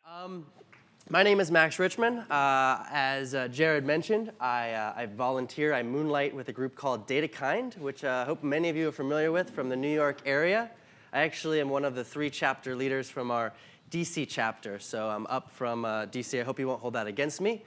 Um, my name is Max Richman. As Jared mentioned, I volunteer, I moonlight with a group called DataKind, which I hope many of you are familiar with from the New York area. I actually am one of the 3 chapter leaders from our DC chapter, so I'm up from DC. I hope you won't hold that against me.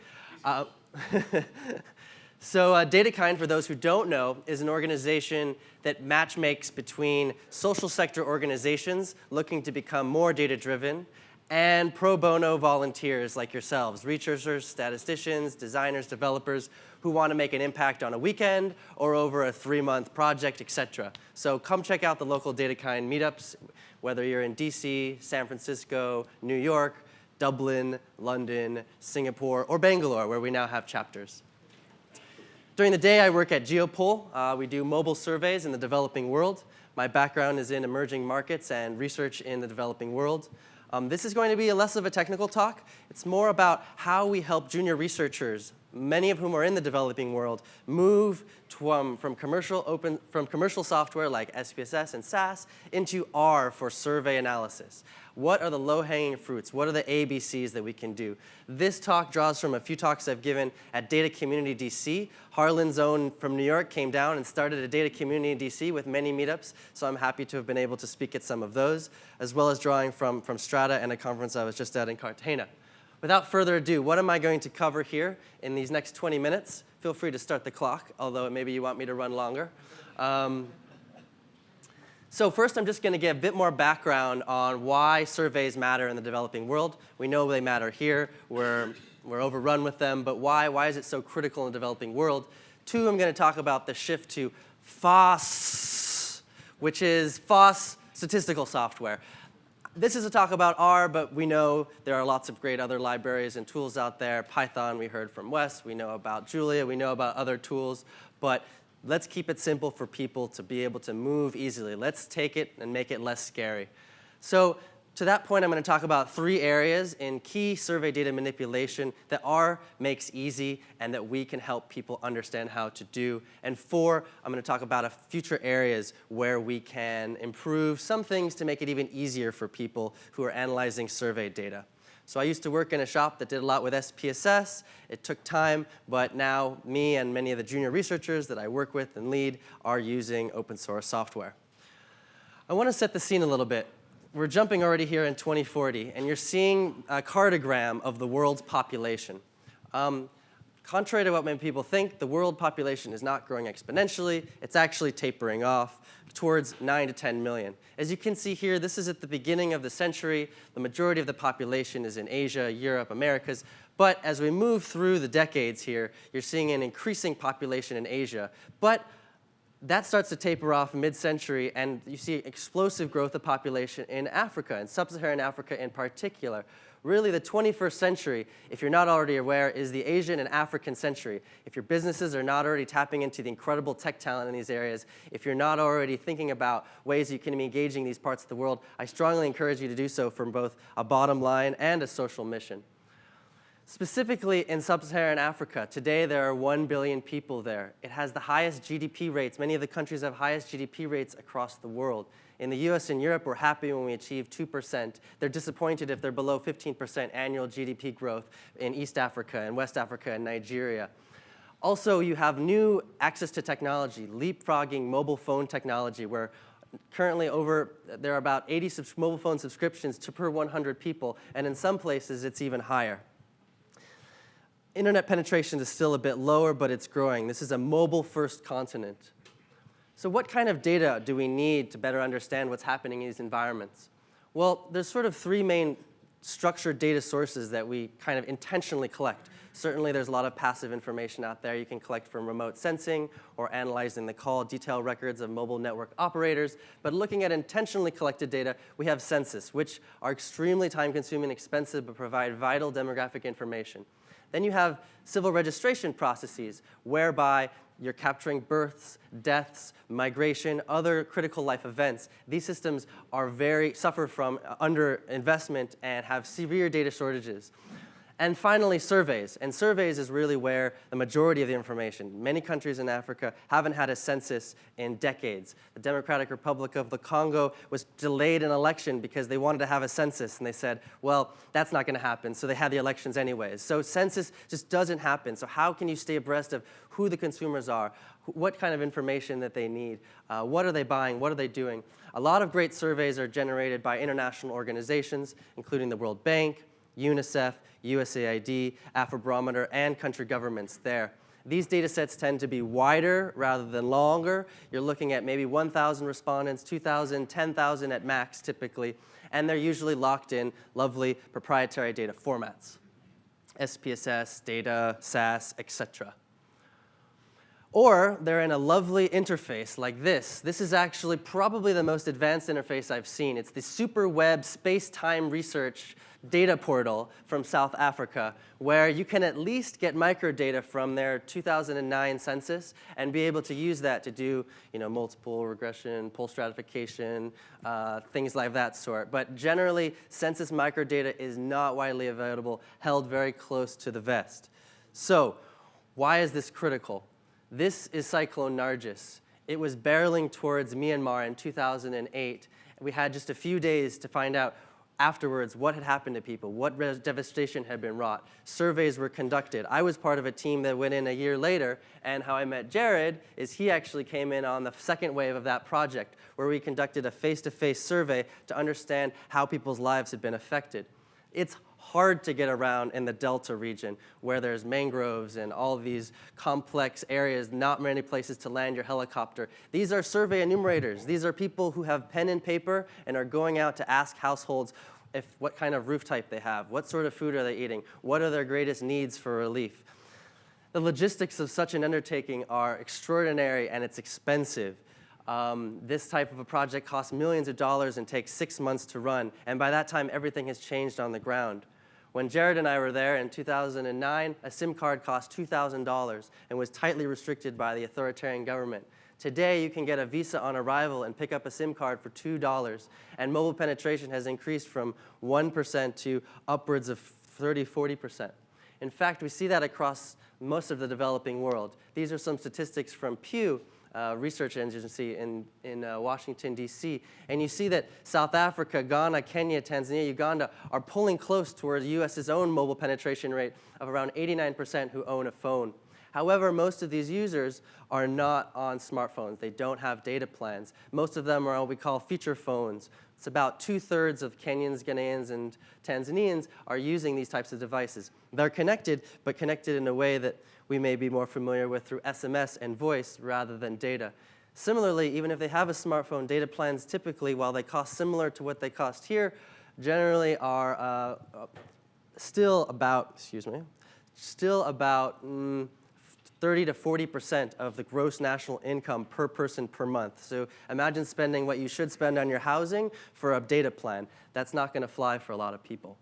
So DataKind, for those who don't know, is an organization that matchmakes between social sector organizations looking to become more data-driven and pro bono volunteers like yourselves, researchers, statisticians, designers, developers, who want to make an impact on a weekend or over a 3-month project, etc. So come check out the local DataKind meetups, whether you're in DC, San Francisco, New York, Dublin, London, Singapore, or Bangalore, where we now have chapters. During the day, I work at Geopol. We do mobile surveys in the developing world. My background is in emerging markets and research in the developing world. This is going to be less of a technical talk. It's more about how we help junior researchers, many of whom are in the developing world, move from commercial software like SPSS and SAS into R for survey analysis. What are the low-hanging fruits? What are the ABCs that we can do? This talk draws from a few talks I've given at Data Community DC. Harlan's own from New York came down and started a data community in DC with many meetups, so I'm happy to have been able to speak at some of those, as well as drawing from Strata and a conference I was just at in Cartagena. Without further ado, what am I going to cover here in these next 20 minutes? Feel free to start the clock, although maybe you want me to run longer. So first, I'm just going to give a bit more background on why surveys matter in the developing world. We know they matter here. We're overrun with them, but why? Why is it so critical in the developing world? 2, I'm going to talk about the shift to FOSS, which is FOSS statistical software. This is a talk about R, but we know there are lots of great other libraries and tools out there. Python, we heard from Wes. We know about Julia. We know about other tools. But let's keep it simple for people to be able to move easily. Let's take it and make it less scary. So to that point, I'm going to talk about 3 areas in key survey data manipulation that R makes easy and that we can help people understand how to do. And 4, I'm going to talk about future areas where we can improve some things to make it even easier for people who are analyzing survey data. So I used to work in a shop that did a lot with SPSS. It took time, but now me and many of the junior researchers that I work with and lead are using open source software. I want to set the scene a little bit. We're jumping already here in 2040, and you're seeing a cartogram of the world's population. Contrary to what many people think, the world population is not growing exponentially. It's actually tapering off towards 9 to 10 million. As you can see here, this is at the beginning of the century. The majority of the population is in Asia, Europe, Americas. But as we move through the decades here, you're seeing an increasing population in Asia. But that starts to taper off mid-century, and you see explosive growth of population in Africa, and sub-Saharan Africa in particular. Really, the 21st century, if you're not already aware, is the Asian and African century. If your businesses are not already tapping into the incredible tech talent in these areas, if you're not already thinking about ways you can be engaging these parts of the world, I strongly encourage you to do so from both a bottom line and a social mission. Specifically in sub-Saharan Africa, today there are 1 billion people there. It has the highest GDP rates. Many of the countries have highest GDP rates across the world. In the US and Europe, we're happy when we achieve 2%. They're disappointed if they're below 15% annual GDP growth in East Africa and West Africa and Nigeria. Also, you have new access to technology, leapfrogging mobile phone technology, where currently there are about 80 mobile phone subscriptions per 100 people, and in some places it's even higher. Internet penetration is still a bit lower, but it's growing. This is a mobile-first continent. So what kind of data do we need to better understand what's happening in these environments? Well, there's sort of 3 main structured data sources that we kind of intentionally collect. Certainly, there's a lot of passive information out there you can collect from remote sensing or analyzing the call detail records of mobile network operators. But looking at intentionally collected data, we have census, which are extremely time-consuming and expensive but provide vital demographic information. Then you have civil registration processes, whereby you're capturing births, deaths, migration, other critical life events. These systems suffer from underinvestment and have severe data shortages. And finally, surveys. And surveys is really where the majority of the information. Many countries in Africa haven't had a census in decades. The Democratic Republic of the Congo was delayed an election because they wanted to have a census, and they said, well, that's not going to happen, so they had the elections anyways. So census just doesn't happen. So how can you stay abreast of who the consumers are, what kind of information that they need, what are they buying, what are they doing? A lot of great surveys are generated by international organizations, including the World Bank, UNICEF, USAID, Afrobarometer, and country governments there. These data sets tend to be wider rather than longer. You're looking at maybe 1,000 respondents, 2,000, 10,000 at max typically, and they're usually locked in lovely proprietary data formats, SPSS, data, SAS, etc. Or they're in a lovely interface like this. This is actually probably the most advanced interface I've seen. It's the SuperWeb Space-Time Research data portal from South Africa, where you can at least get microdata from their 2009 census and be able to use that to do multiple regression, pole stratification, things like that sort. But generally, census microdata is not widely available, held very close to the vest. So why is this critical? This is Cyclone Nargis. It was barreling towards Myanmar in 2008. We had just a few days to find out afterwards what had happened to people, what devastation had been wrought. Surveys were conducted. I was part of a team that went in a year later, and how I met Jared is he actually came in on the second wave of that project, where we conducted a face-to-face survey to understand how people's lives had been affected. It's hard to get around in the Delta region, where there's mangroves and all these complex areas, not many places to land your helicopter. These are survey enumerators. These are people who have pen and paper and are going out to ask households what kind of roof type they have, what sort of food are they eating, what are their greatest needs for relief. The logistics of such an undertaking are extraordinary, and it's expensive. This type of a project costs millions of dollars and takes 6 months to run, and by that time, everything has changed on the ground. When Jared and I were there in 2009, a SIM card cost $2,000 and was tightly restricted by the authoritarian government. Today, you can get a visa on arrival and pick up a SIM card for $2, and mobile penetration has increased from 1% to upwards of 30, 40%. In fact, we see that across most of the developing world. These are some statistics from Pew, research agency in Washington, D.C. And you see that South Africa, Ghana, Kenya, Tanzania, Uganda are pulling close towards the U.S.'s own mobile penetration rate of around 89% who own a phone. However, most of these users are not on smartphones. They don't have data plans. Most of them are what we call feature phones. It's about 2/3 of Kenyans, Ghanaians, and Tanzanians are using these types of devices. They're connected, but connected in a way that we may be more familiar with through SMS and voice rather than data. Similarly, even if they have a smartphone, data plans typically, while they cost similar to what they cost here, generally are still about 30 to 40% of the gross national income per person per month. So imagine spending what you should spend on your housing for a data plan. That's not going to fly for a lot of people.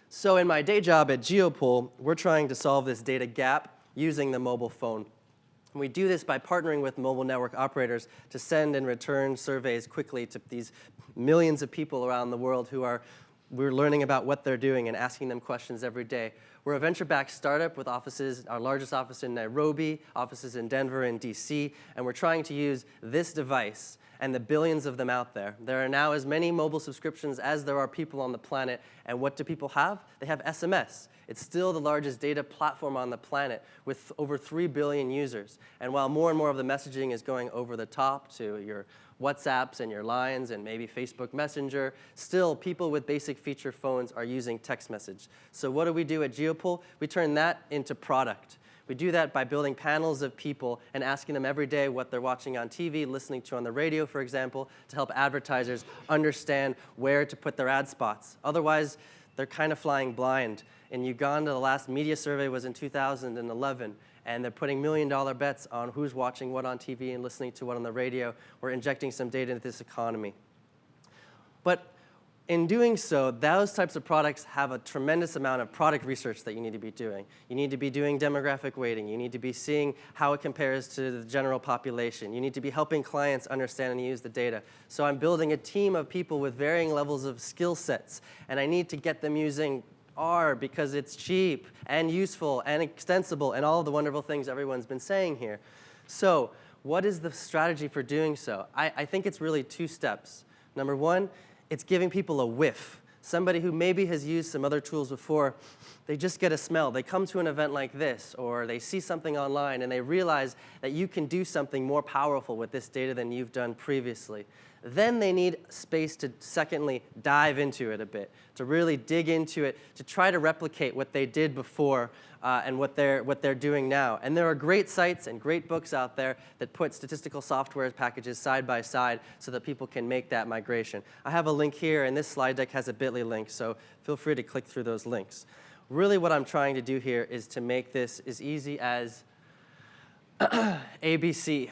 So in my day job at Geopol, we're trying to solve this data gap using the mobile phone. And we do this by partnering with mobile network operators to send and return surveys quickly to these millions of people around the world we're learning about what they're doing and asking them questions every day. We're a venture-backed startup with offices, our largest office in Nairobi, offices in Denver and DC, and we're trying to use this device and the billions of them out there. There are now as many mobile subscriptions as there are people on the planet, and what do people have? They have SMS. It's still the largest data platform on the planet with over 3 billion users. And while more and more of the messaging is going over the top to your WhatsApps and your Lines and maybe Facebook Messenger, still people with basic feature phones are using text message. So what do we do at Geopol? We turn that into product. We do that by building panels of people and asking them every day what they're watching on TV, listening to on the radio, for example, to help advertisers understand where to put their ad spots. Otherwise, they're kind of flying blind. In Uganda, the last media survey was in 2011, and they're putting million-dollar bets on who's watching what on TV and listening to what on the radio. We're injecting some data into this economy. But in doing so, those types of products have a tremendous amount of product research that you need to be doing. You need to be doing demographic weighting. You need to be seeing how it compares to the general population. You need to be helping clients understand and use the data. So I'm building a team of people with varying levels of skill sets, and I need to get them using R because it's cheap and useful and extensible and all of the wonderful things everyone's been saying here. So what is the strategy for doing so? I think it's really 2 steps. Number 1, it's giving people a whiff. Somebody who maybe has used some other tools before, they just get a smell. They come to an event like this, or they see something online, and they realize that you can do something more powerful with this data than you've done previously. Then they need space to, secondly, dive into it a bit, to really dig into it, to try to replicate what they did before and what they're doing now. And there are great sites and great books out there that put statistical software packages side by side so that people can make that migration. I have a link here, and this slide deck has a bit.ly link, so feel free to click through those links. Really what I'm trying to do here is to make this as easy as ABC.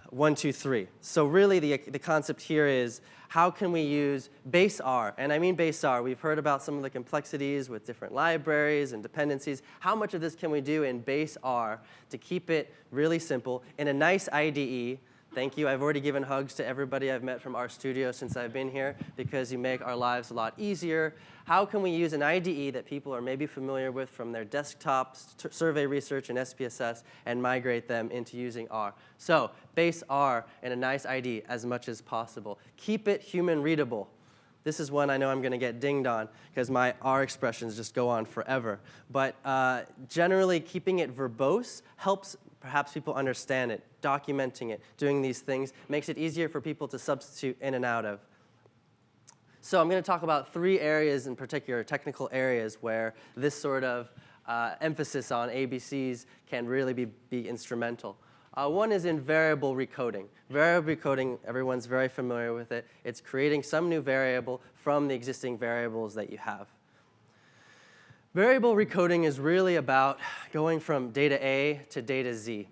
1, 2, 3. So really the concept here is how can we use base R? And I mean base R. We've heard about some of the complexities with different libraries and dependencies. How much of this can we do in base R to keep it really simple in a nice IDE? Thank you. I've already given hugs to everybody I've met from RStudio since I've been here because you make our lives a lot easier. How can we use an IDE that people are maybe familiar with from their desktops, survey research, and SPSS, and migrate them into using R? So base R in a nice IDE as much as possible. Keep it human readable. This is one I know I'm going to get dinged on because my R expressions just go on forever. But generally, keeping it verbose helps perhaps people understand it. Documenting it, doing these things, makes it easier for people to substitute in and out of. So I'm going to talk about 3 areas in particular, technical areas, where this sort of emphasis on ABCs can really be instrumental. One is in variable recoding. Variable recoding, everyone's very familiar with it. It's creating some new variable from the existing variables that you have. Variable recoding is really about going from data A to data Z.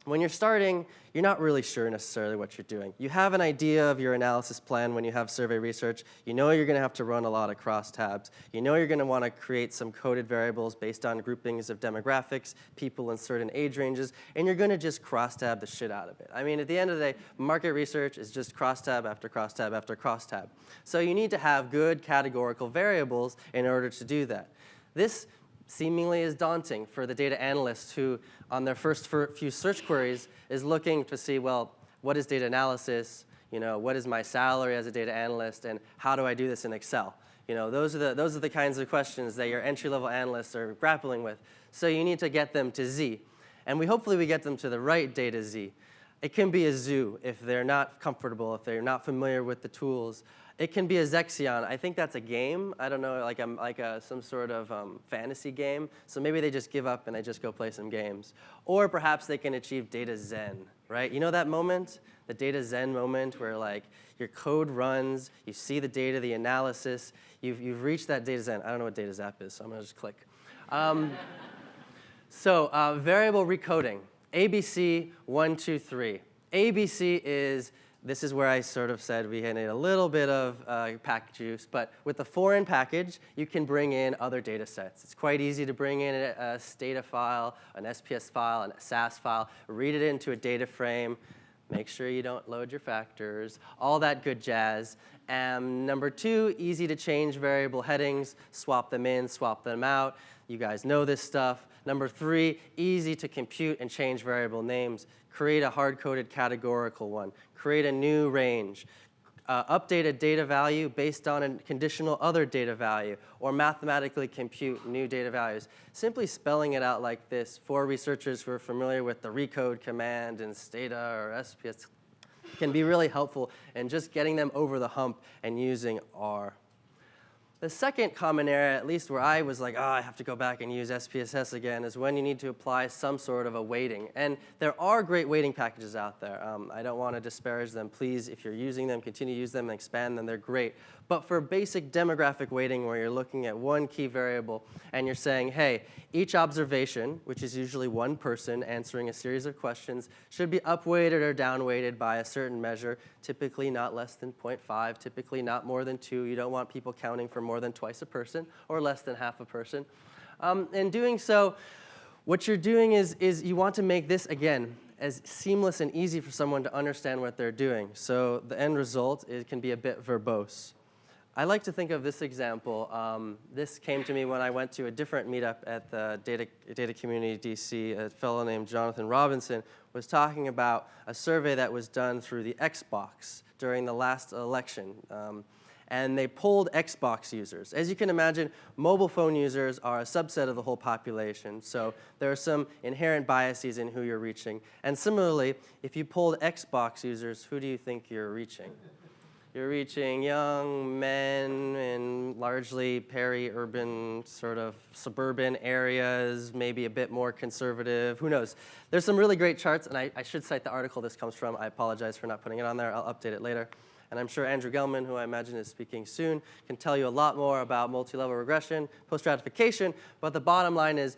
When you're starting, you're not really sure necessarily what you're doing. You have an idea of your analysis plan when you have survey research. You know you're going to have to run a lot of crosstabs. You know you're going to want to create some coded variables based on groupings of demographics, people in certain age ranges, and you're going to just crosstab the shit out of it. I mean, at the end of the day, market research is just crosstab after crosstab after crosstab. So you need to have good categorical variables in order to do that. This seemingly is daunting for the data analyst who, on their first few search queries, is looking to see, well, what is data analysis? You know, what is my salary as a data analyst, and how do I do this in Excel? You know, those are the kinds of questions that your entry-level analysts are grappling with. So you need to get them to Z, and hopefully we get them to the right data Z. It can be a zoo if they're not comfortable, if they're not familiar with the tools. It can be a Zexion. I think that's a game. I don't know, some sort of fantasy game. So maybe they just give up and they just go play some games. Or perhaps they can achieve data zen, right? You know that moment? The data zen moment where like your code runs, you see the data, the analysis, you've reached that data zen. I don't know what data zap is, so I'm going to just click. Variable recoding. ABC 1, 2, 3. ABC is, this is where I sort of said we need a little bit of pack juice, but with the foreign package, you can bring in other data sets. It's quite easy to bring in a Stata file, an SPS file, a SAS file, read it into a data frame, make sure you don't load your factors, all that good jazz. Number 2, easy to change variable headings, swap them in, swap them out. You guys know this stuff. Number 3, easy to compute and change variable names. Create a hard-coded categorical one. Create a new range. Update a data value based on a conditional other data value, or mathematically compute new data values. Simply spelling it out like this for researchers who are familiar with the recode command in Stata or SPS can be really helpful in just getting them over the hump and using R. The second common area, at least where I was like, oh, I have to go back and use SPSS again, is when you need to apply some sort of a weighting. And there are great weighting packages out there. I don't want to disparage them. Please, if you're using them, continue to use them and expand them. They're great. But for basic demographic weighting, where you're looking at one key variable and you're saying, hey, each observation, which is usually one person answering a series of questions, should be upweighted or downweighted by a certain measure, typically not less than 0.5, typically not more than 2. You don't want people counting for more than twice a person or less than half a person. In doing so, what you're doing is you want to make this, again, as seamless and easy for someone to understand what they're doing. So the end result, it can be a bit verbose. I like to think of this example. This came to me when I went to a different meetup at the data community DC. A fellow named Jonathan Robinson was talking about a survey that was done through the Xbox during the last election. And they polled Xbox users. As you can imagine, mobile phone users are a subset of the whole population, so there are some inherent biases in who you're reaching. And similarly, if you polled Xbox users, who do you think you're reaching? You're reaching young men in largely peri-urban, sort of suburban areas, maybe a bit more conservative. Who knows? There's some really great charts, and I should cite the article this comes from. I apologize for not putting it on there. I'll update it later. And I'm sure Andrew Gelman, who I imagine is speaking soon, can tell you a lot more about multi-level regression, post-stratification. But the bottom line is,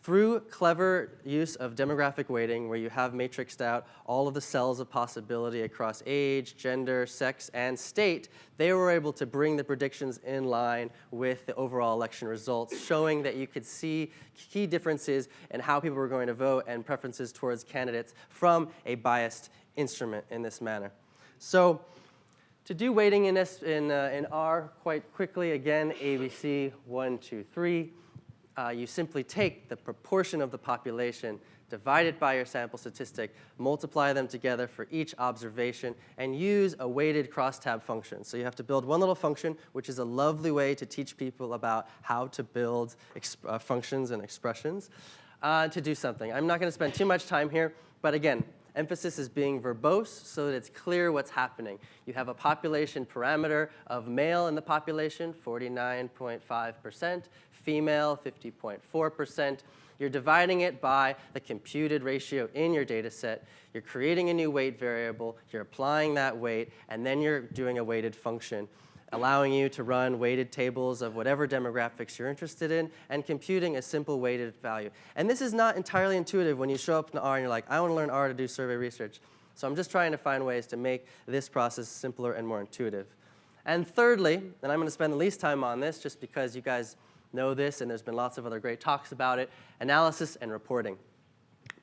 through clever use of demographic weighting, where you have matrixed out all of the cells of possibility across age, gender, sex, and state, they were able to bring the predictions in line with the overall election results, showing that you could see key differences in how people were going to vote and preferences towards candidates from a biased instrument in this manner. So to do weighting in R quite quickly, again, ABC 1, 2, 3. You simply take the proportion of the population, divide it by your sample statistic, multiply them together for each observation, and use a weighted crosstab function. So you have to build one little function, which is a lovely way to teach people about how to build functions and expressions to do something. I'm not going to spend too much time here, but again, emphasis is being verbose so that it's clear what's happening. You have a population parameter of male in the population, 49.5%, female, 50.4%. You're dividing it by the computed ratio in your data set. You're creating a new weight variable. You're applying that weight, and then you're doing a weighted function, allowing you to run weighted tables of whatever demographics you're interested in, and computing a simple weighted value. And this is not entirely intuitive when you show up in R and you're like, I want to learn R to do survey research. So I'm just trying to find ways to make this process simpler and more intuitive. And thirdly, and I'm going to spend the least time on this just because you guys know this and there's been lots of other great talks about it, analysis and reporting.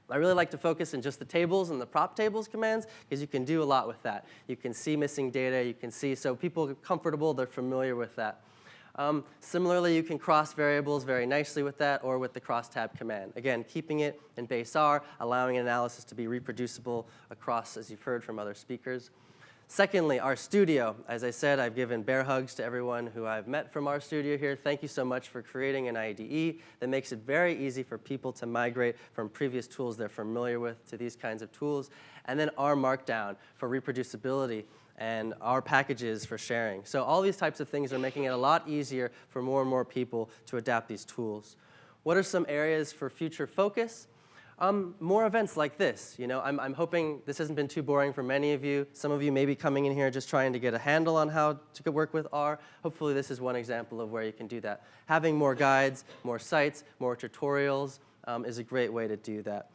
I really like to focus on just the tables and the prop tables commands because you can do a lot with that. You can see missing data, you can see, so people are comfortable, they're familiar with that. Similarly, you can cross variables very nicely with that or with the crosstab command. Again, keeping it in Besar, allowing analysis to be reproducible across, as you've heard from other speakers. Secondly, our studio. As I said, I've given bear hugs to everyone who I've met from our studio here. Thank you so much for creating an IDE that makes it very easy for people to migrate from previous tools they're familiar with to these kinds of tools. And then R Markdown for reproducibility and R packages for sharing. So all these types of things are making it a lot easier for more and more people to adapt these tools. What are some areas for future focus? More events like this. You know, I'm hoping this hasn't been too boring for many of you. Some of you may be coming in here just trying to get a handle on how to work with R. Hopefully this is one example of where you can do that. Having more guides, more sites, more tutorials is a great way to do that.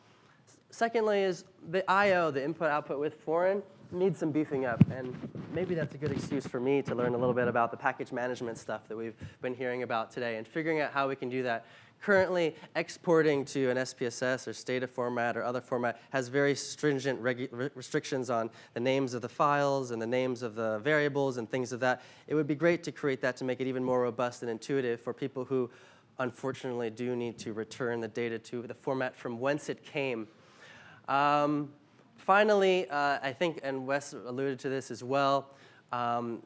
Secondly is the I/O, the input-output with foreign, needs some beefing up. And maybe that's a good excuse for me to learn a little bit about the package management stuff that we've been hearing about today and figuring out how we can do that. Currently, exporting to an SPSS or Stata format or other format has very stringent restrictions on the names of the files and the names of the variables and things of that. It would be great to create that to make it even more robust and intuitive for people who unfortunately do need to return the data to the format from whence it came. Finally, I think, and Wes alluded to this as well,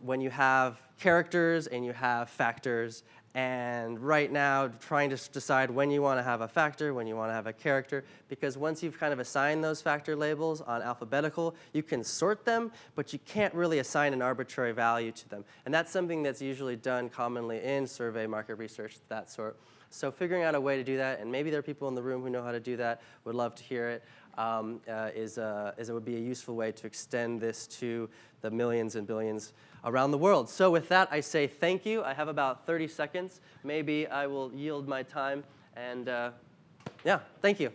when you have characters and you have factors And right now, trying to decide when you want to have a factor, when you want to have a character, because once you've kind of assigned those factor labels on alphabetical, you can sort them, but you can't really assign an arbitrary value to them. And that's something that's usually done commonly in survey market research, that sort. So figuring out a way to do that, and maybe there are people in the room who know how to do that, would love to hear it, it would be a useful way to extend this to the millions and billions around the world. So with that, I say thank you. I have about 30 seconds. Maybe I will yield my time. And yeah, thank you.